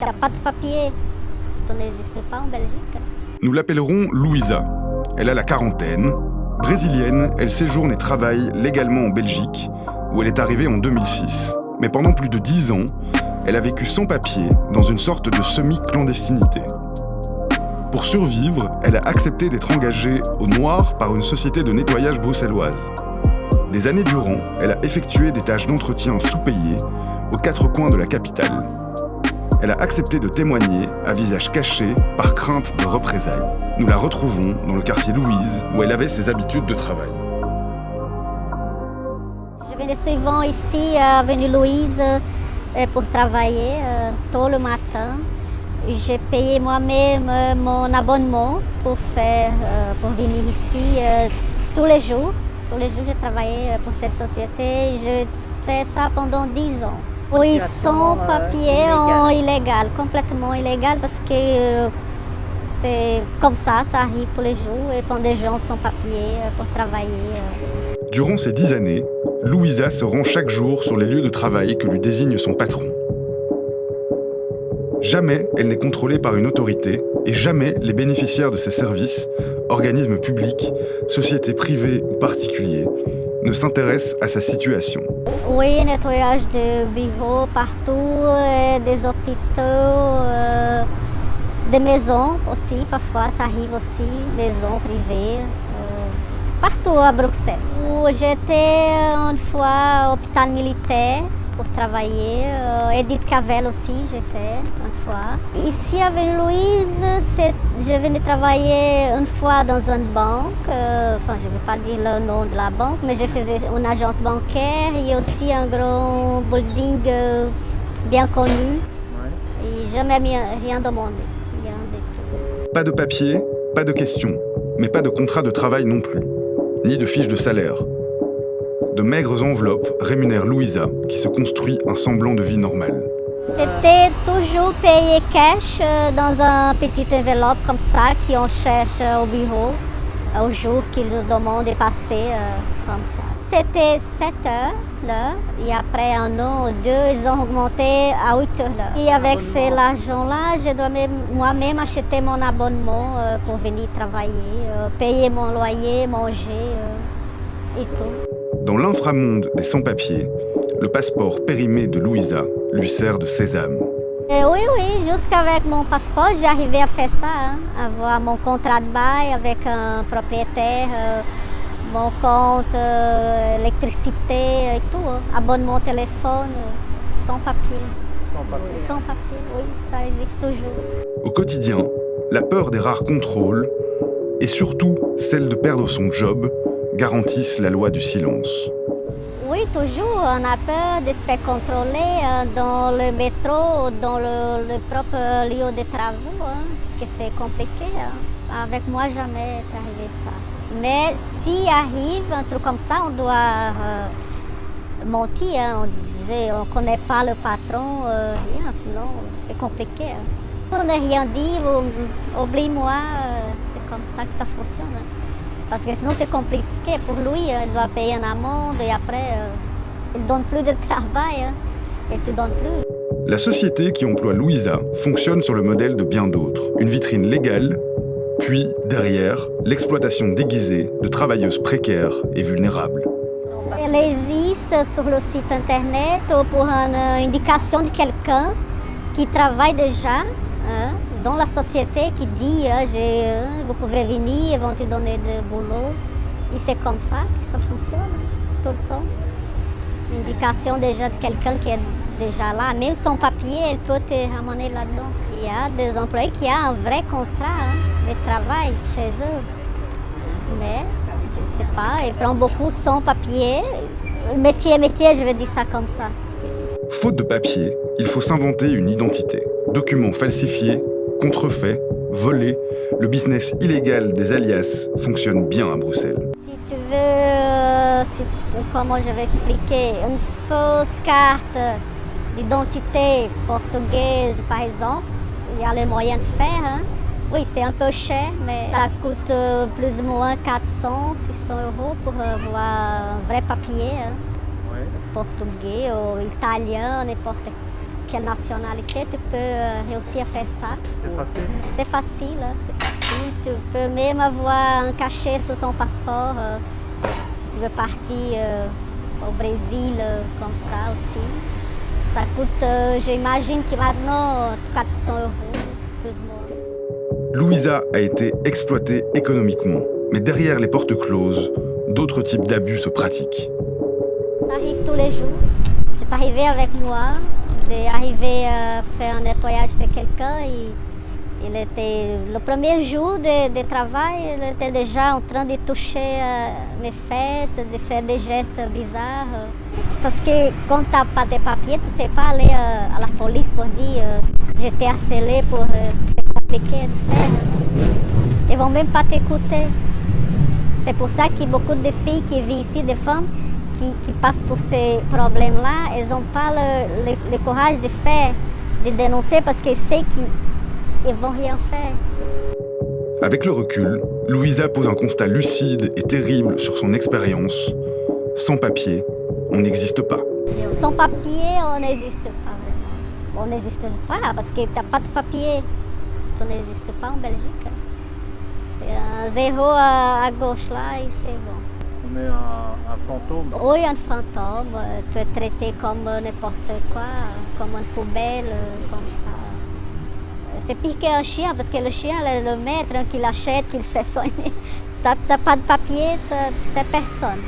Il n'y a pas de papier, ça n'existe pas en Belgique. Nous l'appellerons Louisa. Elle a la quarantaine. Brésilienne, elle séjourne et travaille légalement en Belgique, où elle est arrivée en 2006. Mais pendant plus de 10 ans, elle a vécu sans papier, dans une sorte de semi-clandestinité. Pour survivre, elle a accepté d'être engagée au noir par une société de nettoyage bruxelloise. Des années durant, elle a effectué des tâches d'entretien sous-payées aux 4 coins de la capitale. Elle a accepté de témoigner à visage caché par crainte de représailles. Nous la retrouvons dans le quartier Louise, où elle avait ses habitudes de travail. Je venais souvent ici, à avenue Louise, pour travailler tôt le matin. J'ai payé moi-même mon abonnement pour venir ici tous les jours. Tous les jours, j'ai travaillé pour cette société. Je fais ça pendant 10 ans. Oui, sans papier, illégal, complètement illégal, parce que c'est comme ça arrive tous les jours, et prend des gens sans papier pour travailler. Durant ces 10 années, Louisa se rend chaque jour sur les lieux de travail que lui désigne son patron. Jamais elle n'est contrôlée par une autorité et jamais les bénéficiaires de ses services, organismes publics, sociétés privées ou particuliers, ne s'intéressent à sa situation. Oui, nettoyage de bureaux partout, des hôpitaux, des maisons aussi, parfois ça arrive aussi, maisons privées, partout à Bruxelles. J'étais une fois au hôpital militaire pour travailler, Edith Cavell aussi j'ai fait une fois. Ici à Louise, je venais travailler une fois dans une banque, je ne vais pas dire le nom de la banque, mais je faisais une agence bancaire et aussi un grand building bien connu. Et jamais rien demandé, rien du tout. Pas de papier, pas de questions, mais pas de contrat de travail non plus, ni de fiche de salaire. De maigres enveloppes rémunèrent Louisa, qui se construit un semblant de vie normale. C'était toujours payé cash dans un petit enveloppe comme ça, qu'on cherche au bureau, au jour qu'ils nous demandent de passer comme ça. C'était 7 heures là, et après un an ou deux, ils ont augmenté à 8 heures là. Et avec cet argent-là, je dois moi-même acheter mon abonnement pour venir travailler, payer mon loyer, manger et tout. Dans l'inframonde des sans-papiers, le passeport périmé de Louisa lui sert de sésame. Oui, jusqu'avec mon passeport, j'arrivais à faire ça, avoir mon contrat de bail avec un propriétaire, mon compte, électricité et tout, abonnement téléphone, sans papier. Sans papier, oui, ça existe toujours. Au quotidien, la peur des rares contrôles et surtout celle de perdre son job garantissent la loi du silence. Oui, toujours, on a peur de se faire contrôler dans le métro ou dans le propre lieu de travaux, parce que c'est compliqué. Avec moi, jamais est arrivé ça. Mais s'il arrive un truc comme ça, on doit mentir. On disait, on ne connaît pas le patron, rien, sinon c'est compliqué. On n'a rien dit, oublie-moi, c'est comme ça que ça fonctionne. Parce que sinon c'est compliqué pour lui, il doit payer une amende et après il ne donne plus de travail et tu ne donnes plus. La société qui emploie Louisa fonctionne sur le modèle de bien d'autres. Une vitrine légale, puis derrière, l'exploitation déguisée de travailleuses précaires et vulnérables. Elle existe sur le site internet pour une indication de quelqu'un qui travaille déjà dans la société, qui dit vous pouvez venir, ils vont te donner du boulot. Et c'est comme ça que ça fonctionne tout le temps. Une indication déjà de quelqu'un qui est déjà là. Même son papier, elle peut te ramener là-dedans. Il y a des employés qui ont un vrai contrat de travail chez eux. Mais je ne sais pas, ils prennent beaucoup sans papier. Métier, je vais dire ça comme ça. Faute de papier, il faut s'inventer une identité. Documents falsifiés, contrefaits, volés, le business illégal des alias fonctionne bien à Bruxelles. Si tu veux, comment je vais expliquer, une fausse carte d'identité portugaise par exemple, il y a les moyens de faire. Oui, c'est un peu cher, mais ça coûte plus ou moins 400, 600 euros pour avoir un vrai papier. Portugais ou italien, n'importe quelle nationalité, tu peux réussir à faire ça. C'est facile. C'est facile, hein, c'est facile. Tu peux même avoir un cachet sur ton passeport si tu veux partir au Brésil comme ça aussi. Ça coûte, j'imagine que maintenant 400 €, plus ou moins. Louisa a été exploitée économiquement, mais derrière les portes closes, d'autres types d'abus se pratiquent. Ça arrive tous les jours. C'est arrivé avec moi d'arriver à faire un nettoyage chez quelqu'un. Il était le premier jour de travail, il était déjà en train de toucher mes fesses, de faire des gestes bizarres. Parce que quand tu n'as pas de papiers, tu ne sais pas aller à la police pour dire j'étais harcelée pour c'est compliqué de faire. Ils ne vont même pas t'écouter. C'est pour ça que beaucoup de filles qui vivent ici, des femmes qui passent pour ces problèmes-là, elles n'ont pas le courage de faire, de dénoncer parce qu'elles savent qu'ils ne vont rien faire. Avec le recul, Louisa pose un constat lucide et terrible sur son expérience. Sans papier, on n'existe pas. Sans papier, on n'existe pas vraiment. On n'existe pas parce que tu n'as pas de papier. Tu n'existes pas en Belgique. C'est un zéro à gauche là et c'est bon. On est un fantôme. Oui, un fantôme. Tu es traité comme n'importe quoi, comme une poubelle, comme ça. C'est pire qu'un chien parce que le chien, le maître qui l'achète, qui le fait soigner, tu n'as pas de papier, tu n'es personne.